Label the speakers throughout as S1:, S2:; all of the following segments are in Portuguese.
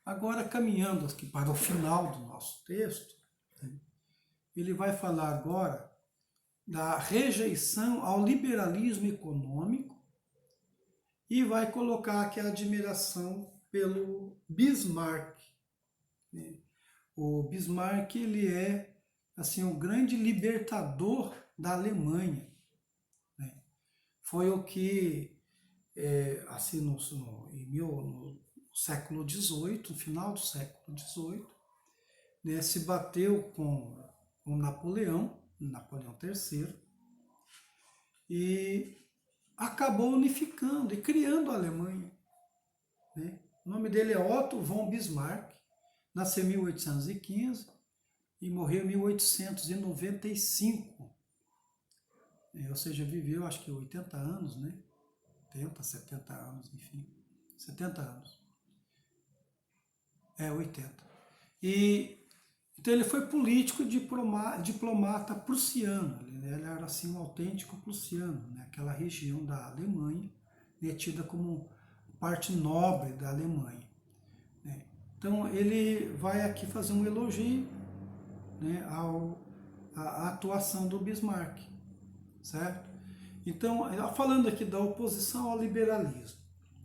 S1: Agora, caminhando aqui para o final do nosso texto, né, ele vai falar agora da rejeição ao liberalismo econômico e vai colocar aqui a admiração pelo Bismarck, né? O Bismarck, ele é assim o grande libertador da Alemanha, né? Foi o que assim no século XVIII, no final do século XVIII, né, se bateu com Napoleão III, e acabou unificando e criando a Alemanha, né? O nome dele é Otto von Bismarck, nasceu em 1815 e morreu em 1895, ou seja, viveu acho que 80 anos, né? 80, 70 anos, enfim, 70 anos. 80. Então ele foi político, diplomata prussiano, ele era assim um autêntico prussiano, né? Aquela região da Alemanha, né? Tida como parte nobre da Alemanha, né? Então ele vai aqui fazer um elogio, né, à atuação do Bismarck, certo? Então, falando aqui da oposição ao liberalismo,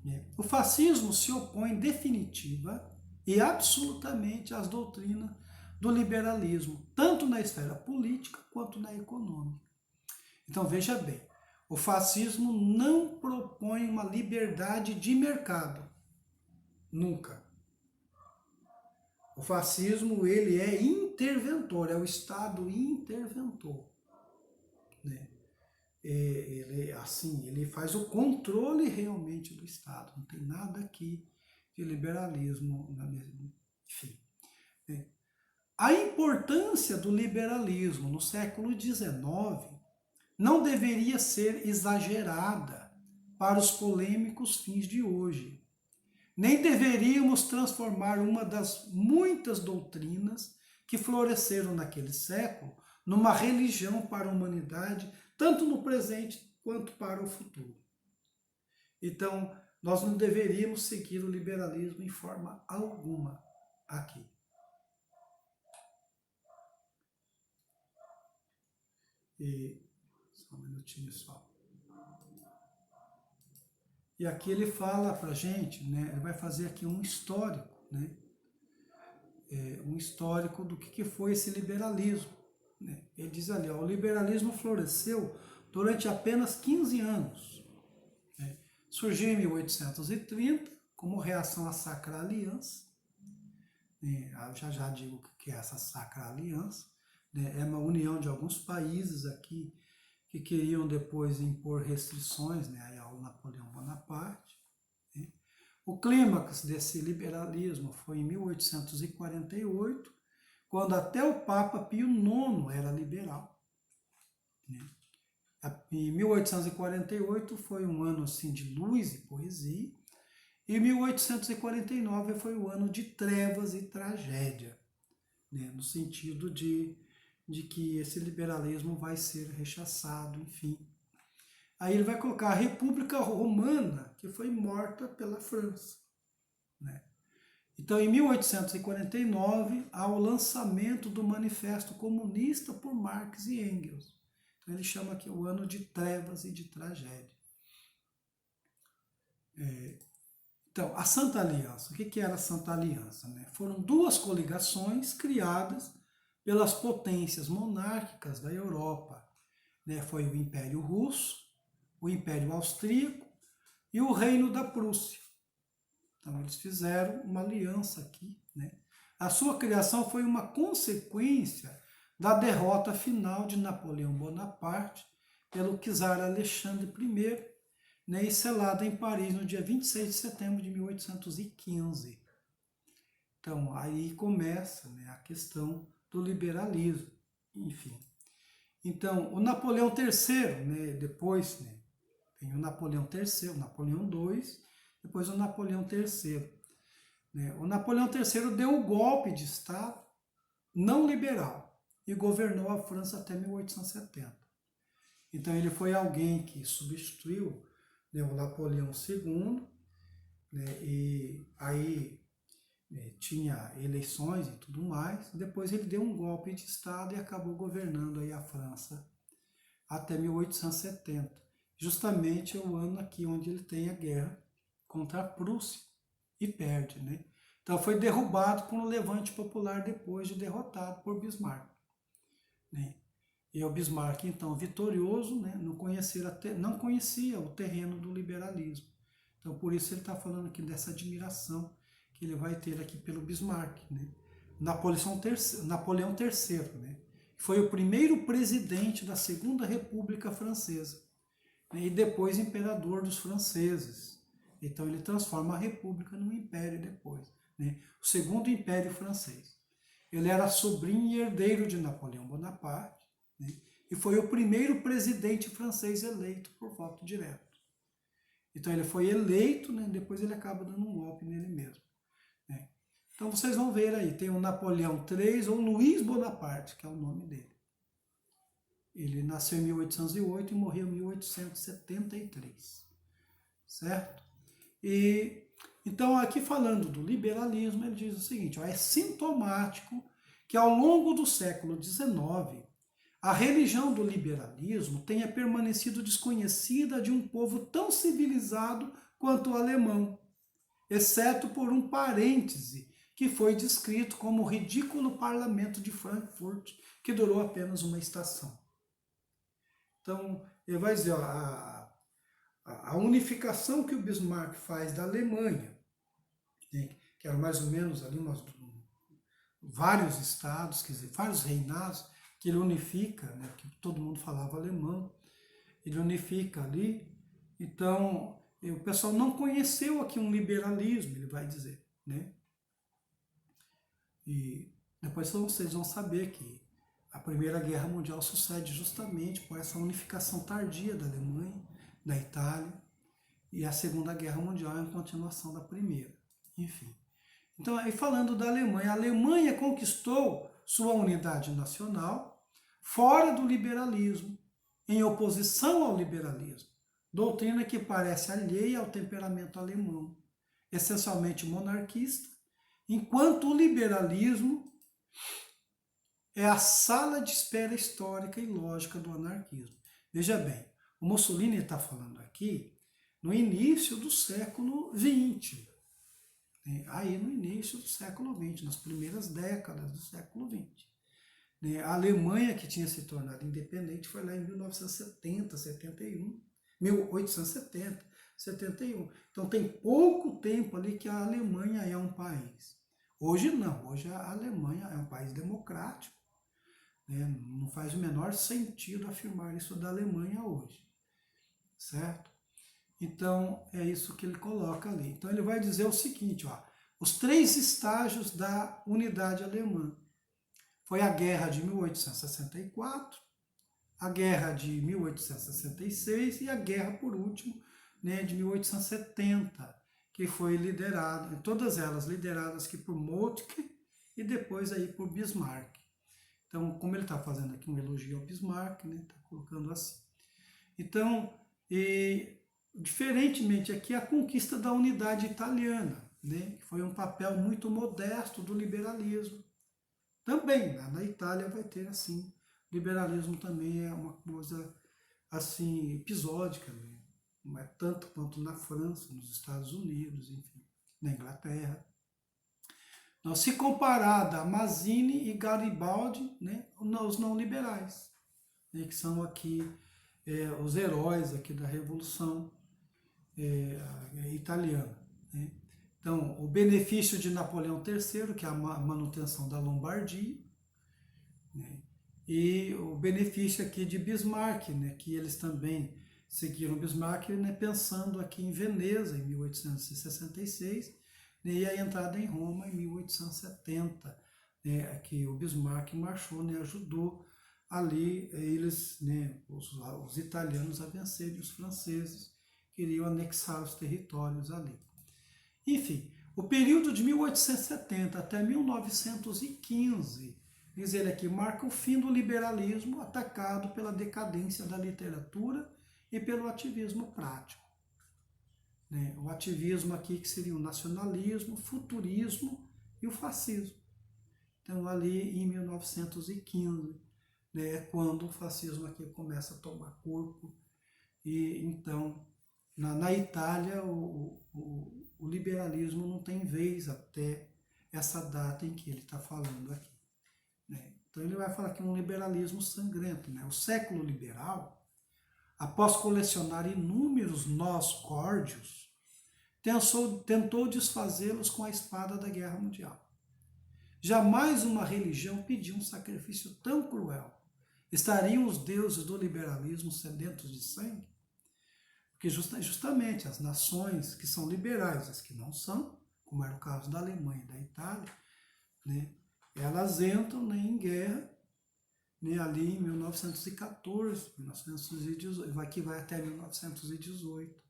S1: né? O fascismo se opõe definitiva e absolutamente às doutrinas do liberalismo, tanto na esfera política quanto na econômica. Então veja bem, o fascismo não propõe uma liberdade de mercado, nunca. O fascismo, ele é interventor, é o Estado interventor, né? Ele faz o controle realmente do Estado, não tem nada aqui de liberalismo, enfim. A importância do liberalismo no século XIX não deveria ser exagerada para os polêmicos fins de hoje. Nem deveríamos transformar uma das muitas doutrinas que floresceram naquele século numa religião para a humanidade, tanto no presente quanto para o futuro. Então, nós não deveríamos seguir o liberalismo em forma alguma aqui. Só um minutinho só. E aqui ele fala para a gente, né, ele vai fazer aqui um histórico, né, um histórico do que foi esse liberalismo, né? Ele diz ali, ó, o liberalismo floresceu durante apenas 15 anos. Né? Surgiu em 1830 como reação à Sacra Aliança. Né? Já digo o que é essa Sacra Aliança. Né? É uma união de alguns países aqui que queriam depois impor restrições, né, ao Napoleão Bonaparte. Né? O clímax desse liberalismo foi em 1848, quando até o Papa Pio IX era liberal. Né? Em 1848 foi um ano assim, de luz e poesia, e 1849 foi o ano de trevas e tragédia, né? No sentido de que esse liberalismo vai ser rechaçado, enfim. Aí ele vai colocar a República Romana, que foi morta pela França, né? Então, em 1849, há o lançamento do Manifesto Comunista por Marx e Engels. Então, ele chama aqui o ano de trevas e de tragédia. Então, a Santa Aliança. O que era a Santa Aliança? Né? Foram duas coligações criadas pelas potências monárquicas da Europa. Né? Foi o Império Russo, o Império Austríaco e o Reino da Prússia. Então, eles fizeram uma aliança aqui. Né? A sua criação foi uma consequência da derrota final de Napoleão Bonaparte pelo czar Alexandre I, né, e selada em Paris no dia 26 de setembro de 1815. Então, aí começa, né, a questão do liberalismo, enfim. Então, o Napoleão III, né, depois, né, tem o Napoleão III, o Napoleão II, depois o Napoleão III. Né? O Napoleão III deu o golpe de Estado não liberal e governou a França até 1870. Então ele foi alguém que substituiu, né, o Napoleão II, né, e aí tinha eleições e tudo mais. Depois ele deu um golpe de Estado e acabou governando aí a França até 1870. Justamente é o ano aqui onde ele tem a guerra contra a Prússia e perde, né? Então foi derrubado por um levante popular depois de derrotado por Bismarck, né? E o Bismarck, então, vitorioso, né, não conhecia o terreno do liberalismo. Então, por isso ele está falando aqui dessa admiração que ele vai ter aqui pelo Bismarck, né? Napoleão III, né? Foi o primeiro presidente da Segunda República Francesa, né, e depois imperador dos franceses. Então ele transforma a república num império depois, né? O segundo império francês. Ele era sobrinho e herdeiro de Napoleão Bonaparte, né? E foi o primeiro presidente francês eleito por voto direto. Então ele foi eleito, né? Depois ele acaba dando um golpe nele mesmo, né? Então vocês vão ver aí, tem o Napoleão III ou Luiz Bonaparte, que é o nome dele. Ele nasceu em 1808 e morreu em 1873, certo? E então aqui falando do liberalismo, ele diz o seguinte, ó, é sintomático que ao longo do século XIX, a religião do liberalismo tenha permanecido desconhecida de um povo tão civilizado quanto o alemão, exceto por um parêntese que foi descrito como o ridículo parlamento de Frankfurt, que durou apenas uma estação. Então, ele vai dizer, ó, a unificação que o Bismarck faz da Alemanha, né, que eram mais ou menos ali vários estados, quer dizer, vários reinados, que ele unifica, né, porque todo mundo falava alemão, ele unifica ali. Então, o pessoal não conheceu aqui um liberalismo, ele vai dizer, né? E depois vocês vão saber que a Primeira Guerra Mundial sucede justamente por essa unificação tardia da Alemanha, da Itália, e a Segunda Guerra Mundial é a continuação da Primeira. Enfim. Então, aí falando da Alemanha, a Alemanha conquistou sua unidade nacional fora do liberalismo, em oposição ao liberalismo, doutrina que parece alheia ao temperamento alemão, essencialmente monarquista, enquanto o liberalismo é a sala de espera histórica e lógica do anarquismo. Veja bem, o Mussolini está falando aqui no início do século XX, né? Aí no início do século XX, nas primeiras décadas do século XX. Né? A Alemanha, que tinha se tornado independente, foi lá em 1970, 71, 1870, 71. Então tem pouco tempo ali que a Alemanha é um país. Hoje não, hoje a Alemanha é um país democrático, né? Não faz o menor sentido afirmar isso da Alemanha hoje, certo? Então é isso que ele coloca ali. Então ele vai dizer o seguinte, ó, os 3 estágios da unidade alemã. Foi a Guerra de 1864, a Guerra de 1866 e a Guerra, por último, né, de 1870, que foi liderada, todas elas lideradas aqui por Moltke e depois aí por Bismarck. Então, como ele está fazendo aqui um elogio ao Bismarck, né, está colocando assim. Então, diferentemente aqui, a conquista da unidade italiana, né, que foi um papel muito modesto do liberalismo. Também, na Itália vai ter assim, liberalismo também é uma coisa assim, episódica, né? Não é tanto quanto na França, nos Estados Unidos, enfim, na Inglaterra. Então, se comparada a Mazzini e Garibaldi, né, os não liberais, né, que são aqui os heróis aqui da Revolução Italiana, né? Então, o benefício de Napoleão III, que é a manutenção da Lombardia, né? E o benefício aqui de Bismarck, né? Que eles também seguiram Bismarck, né? Pensando aqui em Veneza, em 1866, né? E a entrada em Roma em 1870, né? Que o Bismarck marchou, né? Ajudou ali eles, né? Os italianos a vencerem os franceses, queriam anexar os territórios ali. Enfim, o período de 1870 até 1915, diz ele aqui, marca o fim do liberalismo atacado pela decadência da literatura e pelo ativismo prático. Né? O ativismo aqui que seria o nacionalismo, futurismo e o fascismo. Então, ali em 1915, né, é quando o fascismo aqui começa a tomar corpo. E então, na Itália, o liberalismo não tem vez até essa data em que ele está falando aqui, né? Então, ele vai falar que é um liberalismo sangrento, né? O século liberal, após colecionar inúmeros nós córdios, tentou desfazê-los com a espada da Guerra Mundial. Jamais uma religião pediu um sacrifício tão cruel. Estariam os deuses do liberalismo sedentos de sangue? Porque justamente as nações que são liberais, as que não são, como era o caso da Alemanha e da Itália, né, elas entram, né, em guerra, né, ali em 1914, 1918, aqui vai até 1918.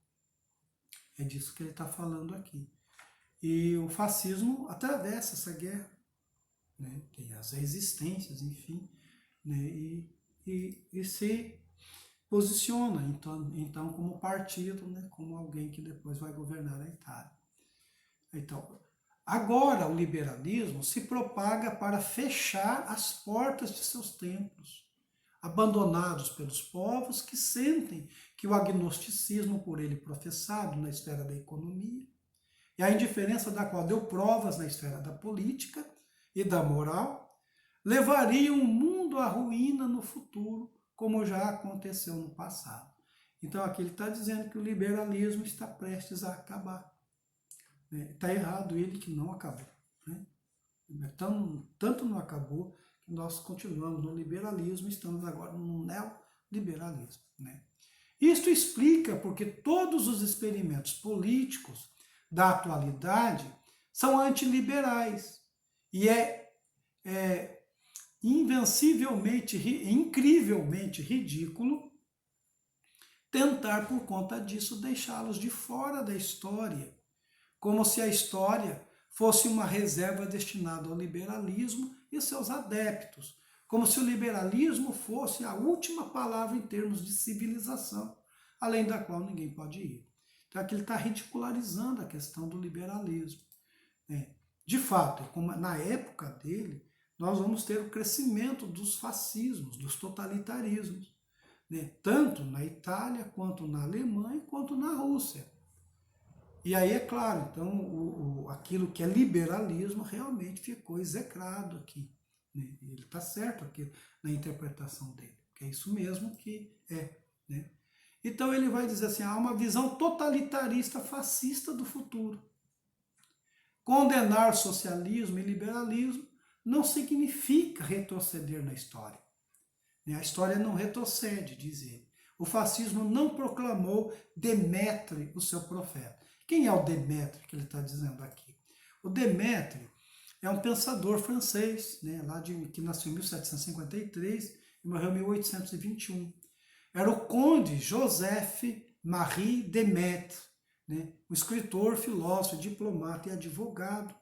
S1: É disso que ele está falando aqui. E o fascismo atravessa essa guerra, né, tem as resistências, enfim, né, e se posiciona, então como partido, né, como alguém que depois vai governar a Itália. Então, agora o liberalismo se propaga para fechar as portas de seus templos, abandonados pelos povos que sentem que o agnosticismo por ele professado na esfera da economia e a indiferença da qual deu provas na esfera da política e da moral levariam o mundo à ruína no futuro, como já aconteceu no passado. Então aqui ele está dizendo que o liberalismo está prestes a acabar. Está errado ele que não acabou, né? Tanto não acabou que nós continuamos no liberalismo, estamos agora no neoliberalismo, né? Isto explica porque todos os experimentos políticos da atualidade são antiliberais e é incrivelmente ridículo tentar por conta disso deixá-los de fora da história, como se a história fosse uma reserva destinada ao liberalismo e seus adeptos, como se o liberalismo fosse a última palavra em termos de civilização, além da qual ninguém pode ir. Então aqui ele está ridicularizando a questão do liberalismo, né? De fato, como na época dele, nós vamos ter o crescimento dos fascismos, dos totalitarismos, né? Tanto na Itália, quanto na Alemanha, quanto na Rússia. E aí, é claro, então, aquilo que é liberalismo realmente ficou execrado aqui, né? Ele está certo aqui na interpretação dele, que é isso mesmo que é, né? Então ele vai dizer assim, há uma visão totalitarista fascista do futuro. Condenar socialismo e liberalismo não significa retroceder na história. A história não retrocede, diz ele. O fascismo não proclamou Demétrio, o seu profeta. Quem é o Demétrio que ele está dizendo aqui? O Demétrio é um pensador francês, né, que nasceu em 1753 e morreu em 1821. Era o conde Joseph-Marie Demétrio, né, um escritor, filósofo, diplomata e advogado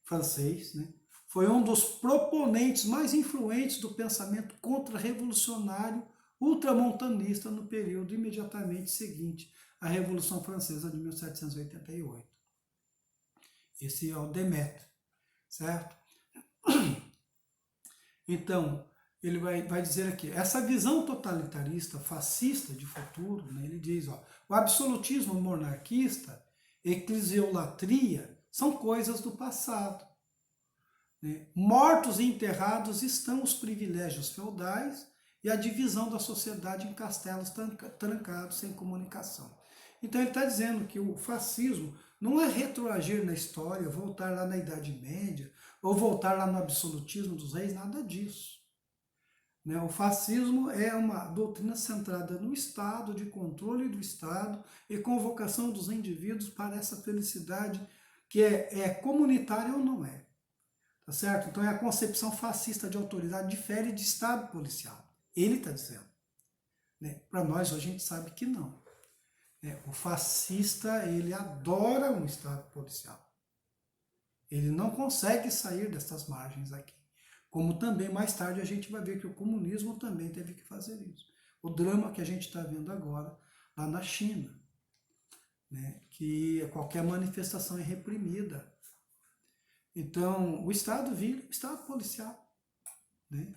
S1: francês, né? Foi um dos proponentes mais influentes do pensamento contra-revolucionário ultramontanista no período imediatamente seguinte à Revolução Francesa de 1788. Esse é o Demétrio, certo? Então, ele vai dizer aqui, essa visão totalitarista, fascista de futuro, né, ele diz, ó, o absolutismo monarquista, eclesiolatria, são coisas do passado. Né? Mortos e enterrados estão os privilégios feudais e a divisão da sociedade em castelos trancados sem comunicação. Então ele está dizendo que o fascismo não é retroagir na história, voltar lá na Idade Média, ou voltar lá no absolutismo dos reis, nada disso. Né? O fascismo é uma doutrina centrada no Estado, de controle do Estado e convocação dos indivíduos para essa felicidade que é comunitária ou não é. Tá certo? Então é a concepção fascista de autoridade difere de Estado policial. Ele está dizendo. Né? Para nós, hoje, a gente sabe que não. O fascista, ele adora um Estado policial. Ele não consegue sair dessas margens aqui. Como também, mais tarde, a gente vai ver que o comunismo também teve que fazer isso. O drama que a gente está vendo agora, lá na China, né? Que qualquer manifestação é reprimida. Então, o Estado vira um Estado policial, né?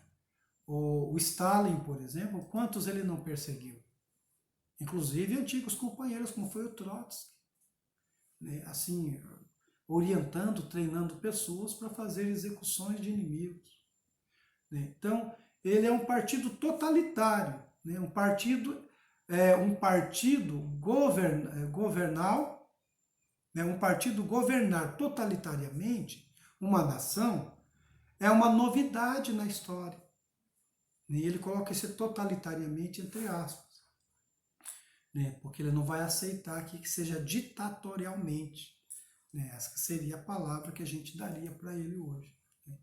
S1: O Stalin, por exemplo, quantos ele não perseguiu? Inclusive antigos companheiros, como foi o Trotsky, né? Assim, orientando, treinando pessoas para fazer execuções de inimigos, né? Então, ele é um partido totalitário, né? Um partido governal, né? Um partido governar totalitariamente uma nação é uma novidade na história. E ele coloca esse totalitariamente entre aspas, né? Porque ele não vai aceitar que seja ditatorialmente, né? Essa seria a palavra que a gente daria para ele hoje. Né?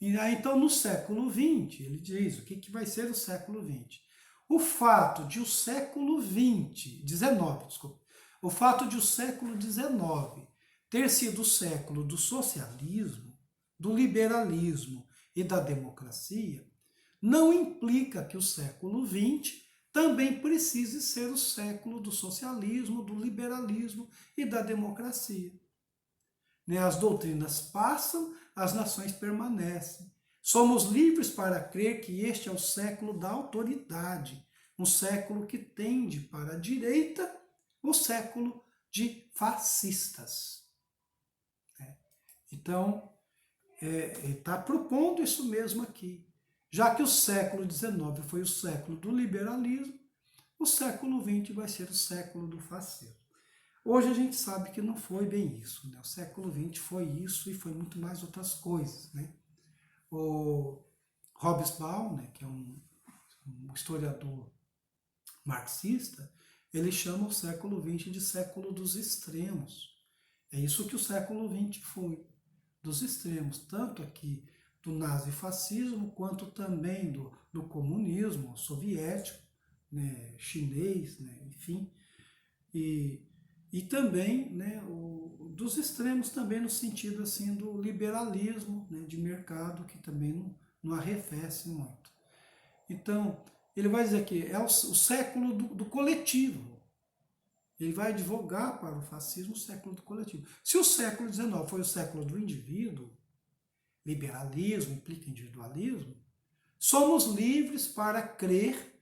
S1: E aí, então, no século XX, ele diz o que vai ser o século XX. O fato de o século XIX, desculpa, o fato de o século XIX ter sido o século do socialismo, do liberalismo e da democracia, não implica que o século XX também precise ser o século do socialismo, do liberalismo e da democracia. As doutrinas passam, as nações permanecem. Somos livres para crer que este é o século da autoridade, um século que tende para a direita, o século de fascistas. Então, ele está propondo isso mesmo aqui. Já que o século XIX foi o século do liberalismo, o século XX vai ser o século do fascismo. Hoje a gente sabe que não foi bem isso, né? O século XX foi isso e foi muito mais outras coisas, né? O Hobsbawm, né, que é um historiador marxista, ele chama o século XX de século dos extremos. É isso que o século XX foi, dos extremos, tanto aqui do nazifascismo, quanto também do comunismo soviético, né, chinês, né, enfim, e também, né, dos extremos também no sentido assim do liberalismo, né, de mercado, que também não arrefece muito. Então, ele vai dizer que é o século do coletivo. Ele vai advogar para o fascismo o século do coletivo. Se o século XIX foi o século do indivíduo, liberalismo implica individualismo, somos livres para crer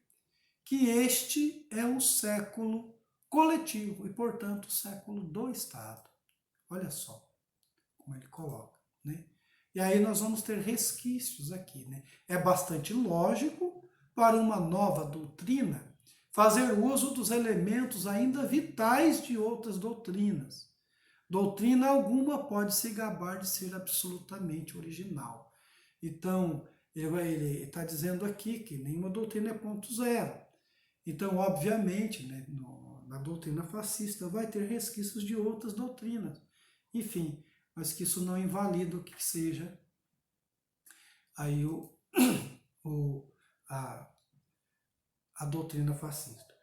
S1: que este é um século coletivo e, portanto, o século do Estado. Olha só como ele coloca, né? E aí nós vamos ter resquícios aqui, né? É bastante lógico para uma nova doutrina fazer uso dos elementos ainda vitais de outras doutrinas. Doutrina alguma pode se gabar de ser absolutamente original. Então, ele está dizendo aqui que nenhuma doutrina é ponto zero. Então, obviamente, né, na doutrina fascista vai ter resquícios de outras doutrinas. Enfim, mas que isso não invalida o que seja aí o, a, a doutrina fascista.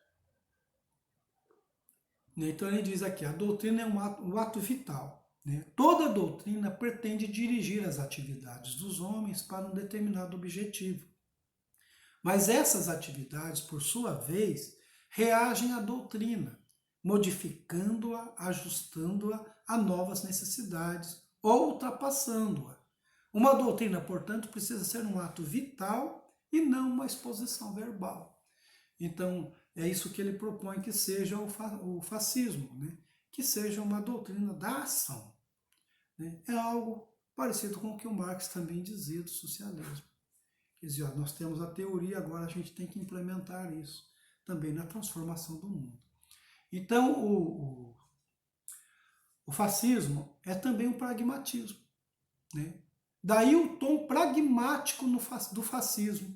S1: Então ele diz aqui, a doutrina é um ato vital. Né? Toda doutrina pretende dirigir as atividades dos homens para um determinado objetivo. Mas essas atividades, por sua vez, reagem à doutrina, modificando-a, ajustando-a a novas necessidades ou ultrapassando-a. Uma doutrina, portanto, precisa ser um ato vital e não uma exposição verbal. Então, é isso que ele propõe que seja o fascismo, né? Que seja uma doutrina da ação. Né? É algo parecido com o que o Marx também dizia do socialismo. Quer dizer, nós temos a teoria, agora a gente tem que implementar isso também na transformação do mundo. Então, o fascismo é também um pragmatismo. Né? Daí o tom pragmático do fascismo.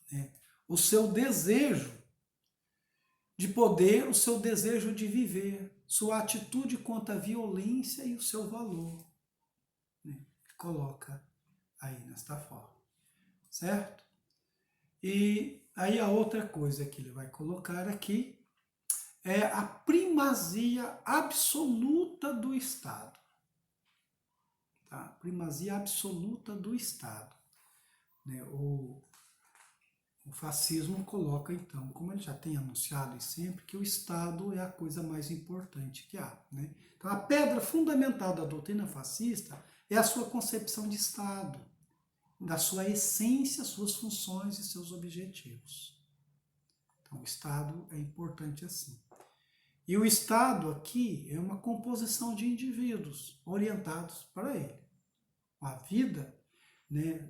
S1: Né? O seu desejo de poder, o seu desejo de viver, sua atitude contra a violência e o seu valor. Né? Ele coloca aí nesta forma. Certo? E aí a outra coisa que ele vai colocar aqui é a primazia absoluta do Estado. Tá? Primazia absoluta do Estado. Né? O fascismo coloca, então, como ele já tem anunciado sempre, que o Estado é a coisa mais importante que há. Né? Então, a pedra fundamental da doutrina fascista é a sua concepção de Estado, da sua essência, suas funções e seus objetivos. Então, o Estado é importante assim. E o Estado aqui é uma composição de indivíduos orientados para ele. A vida, né,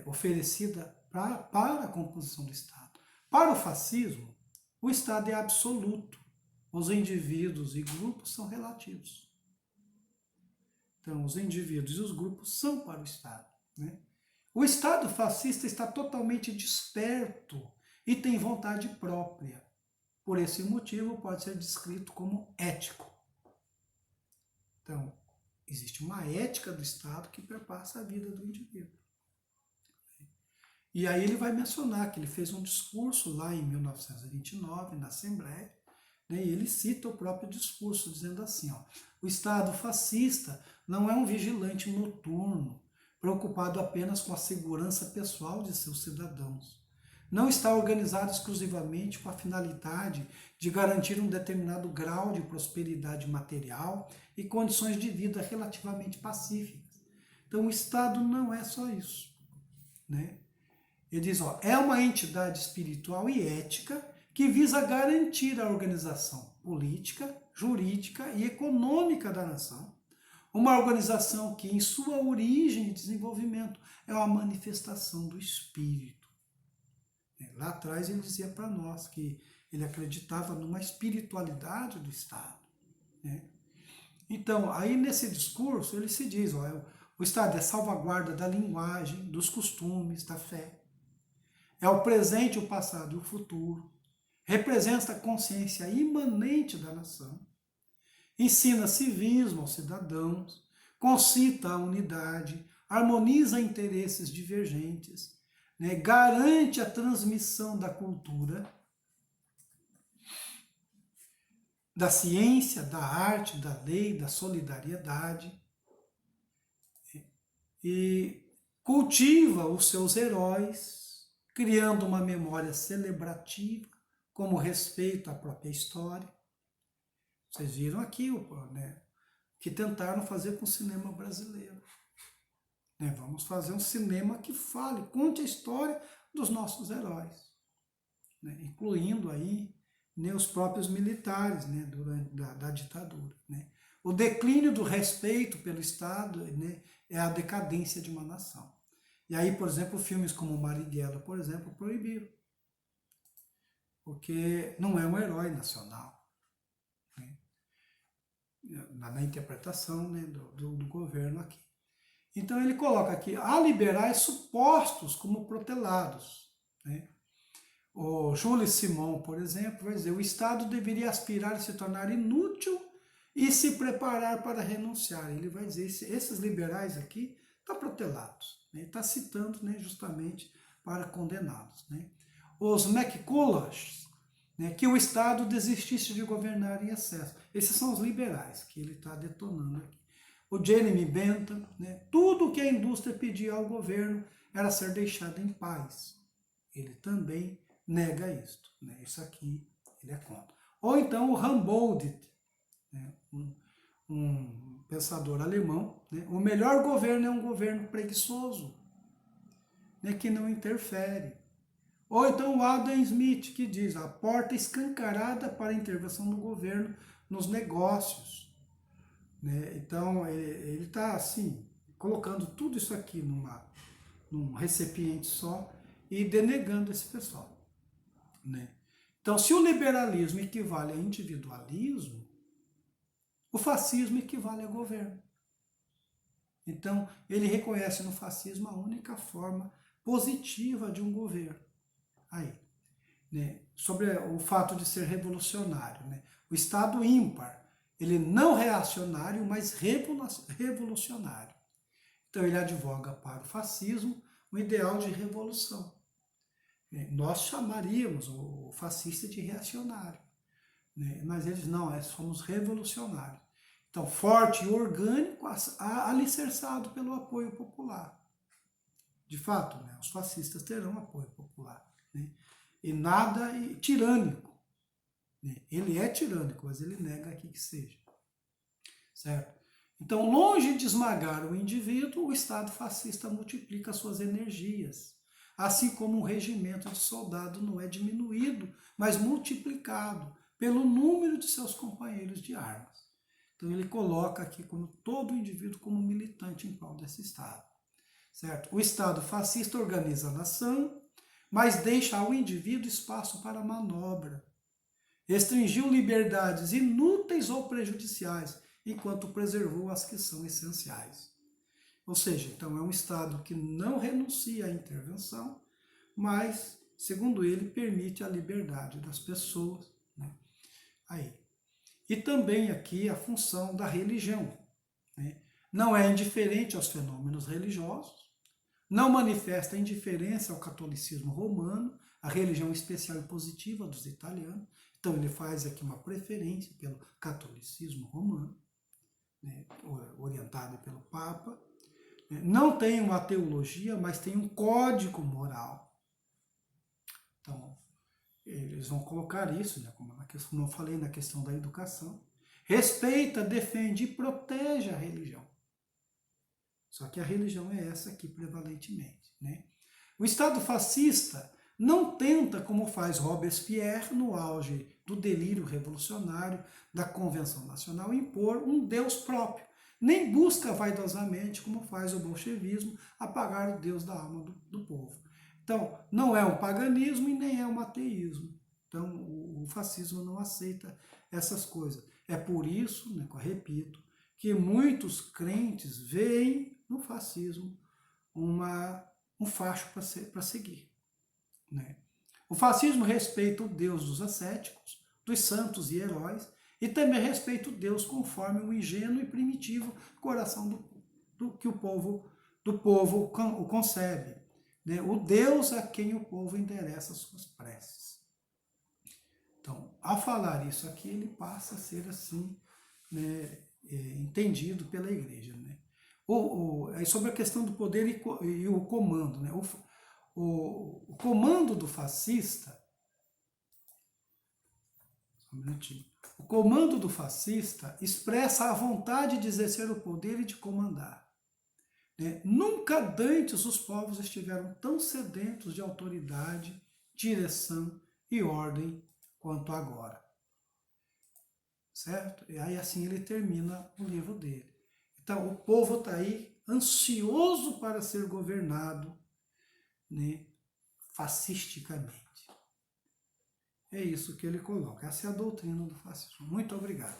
S1: oferecida para a composição do Estado. Para o fascismo, o Estado é absoluto. Os indivíduos e grupos são relativos. Então, os indivíduos e os grupos são para o Estado. Né? O Estado fascista está totalmente desperto e tem vontade própria. Por esse motivo, pode ser descrito como ético. Então, existe uma ética do Estado que perpassa a vida do indivíduo. E aí ele vai mencionar que ele fez um discurso lá em 1929, na Assembleia, né, e ele cita o próprio discurso, dizendo assim, ó, o Estado fascista não é um vigilante noturno, preocupado apenas com a segurança pessoal de seus cidadãos. Não está organizado exclusivamente com a finalidade de garantir um determinado grau de prosperidade material e condições de vida relativamente pacíficas. Então o Estado não é só isso, né? Ele diz, ó, é uma entidade espiritual e ética que visa garantir a organização política, jurídica e econômica da nação. Uma organização que, em sua origem e desenvolvimento, é uma manifestação do espírito. Lá atrás ele dizia para nós que ele acreditava numa espiritualidade do Estado. Né? Então, aí nesse discurso ele se diz, ó, o Estado é salvaguarda da linguagem, dos costumes, da fé. É o presente, o passado e o futuro. Representa a consciência imanente da nação. Ensina civismo aos cidadãos. Concita a unidade. Harmoniza interesses divergentes. Né? Garante a transmissão da cultura, da ciência, da arte, da lei, da solidariedade. E cultiva os seus heróis, criando uma memória celebrativa, como respeito à própria história. Vocês viram aqui, né, que tentaram fazer com o cinema brasileiro. Né, vamos fazer um cinema que fale, conte a história dos nossos heróis, né, incluindo aí, né, os próprios militares, né, durante da ditadura. Né. O declínio do respeito pelo Estado, né, é a decadência de uma nação. E aí, por exemplo, filmes como Marighella, por exemplo, proibiram. Porque não é um herói nacional. Né? Na interpretação, né, do governo aqui. Então ele coloca aqui, há liberais supostos como protelados. Né? O Júlio Simon, por exemplo, vai dizer, o Estado deveria aspirar a se tornar inútil e se preparar para renunciar. Ele vai dizer, esses liberais aqui estão protelados. Ele está citando, né, justamente para condená-los. Né? Os McCulloch, né, que o Estado desistisse de governar em excesso. Esses são os liberais que ele está detonando aqui. O Jeremy Bentham, né, tudo o que a indústria pedia ao governo era ser deixado em paz. Ele também nega isto. Né? Isso aqui ele é contra. Ou então o Humboldt, né, um pensador alemão, né? O melhor governo é um governo preguiçoso, né? Que não interfere. Ou então o Adam Smith, que diz a porta escancarada para a intervenção do governo nos negócios. Né? Então ele está assim, colocando tudo isso aqui num recipiente só e denegando esse pessoal. Né? Então, se o liberalismo equivale a individualismo, o fascismo equivale a governo. Então, ele reconhece no fascismo a única forma positiva de um governo. Aí, né? Sobre o fato de ser revolucionário. Né? O Estado ímpar, ele não reacionário, mas revolucionário. Então, ele advoga para o fascismo o ideal de revolução. Nós chamaríamos o fascista de reacionário. Mas eles não, somos revolucionários. Então, forte e orgânico, alicerçado pelo apoio popular. De fato, né, os fascistas terão apoio popular. né? E nada tirânico, né? Ele é tirânico, mas ele nega aqui que seja, certo? Então, longe de esmagar o indivíduo, o Estado fascista multiplica suas energias, assim como um regimento de soldado não é diminuído, mas multiplicado pelo número de seus companheiros de armas. Então ele coloca aqui como todo indivíduo como militante em prol desse Estado, certo? O Estado fascista organiza a nação, mas deixa ao indivíduo espaço para manobra. Restringiu liberdades inúteis ou prejudiciais, enquanto preservou as que são essenciais. Ou seja, então é um Estado que não renuncia à intervenção, mas, segundo ele, permite a liberdade das pessoas, né? Aí. E também aqui a função da religião, né? Não é indiferente aos fenômenos religiosos, não manifesta indiferença ao catolicismo romano, a religião especial e positiva dos italianos. Então ele faz aqui uma preferência pelo catolicismo romano, né, orientado pelo Papa. Não tem uma teologia, mas tem um código moral. Então, eles vão colocar isso, né, como eu falei na questão da educação. Respeita, defende e protege a religião. Só que a religião é essa aqui prevalentemente, né? O Estado fascista não tenta, como faz Robespierre no auge do delírio revolucionário da Convenção Nacional, impor um Deus próprio, nem busca vaidosamente, como faz o bolchevismo, apagar o Deus da alma do povo. Então, não é um paganismo e nem é um ateísmo. Então, o fascismo não aceita essas coisas. É por isso, né, que eu repito, que muitos crentes veem no fascismo um facho para seguir, né? O fascismo respeita o Deus dos ascéticos, dos santos e heróis, e também respeita o Deus conforme o ingênuo e primitivo coração que o povo o concebe, né? O Deus a quem o povo endereça suas preces. Então, ao falar isso aqui, ele passa a ser assim, né, entendido pela igreja, né? Sobre a questão do poder e o comando, né? O comando do fascista, só um minutinho. O comando do fascista expressa a vontade de exercer o poder e de comandar, né? Nunca dantes os povos estiveram tão sedentos de autoridade, direção e ordem quanto agora. Certo? E aí assim ele termina o livro dele. Então o povo está aí ansioso para ser governado, né, fascisticamente. É isso que ele coloca. Essa é a doutrina do fascismo. Muito obrigado.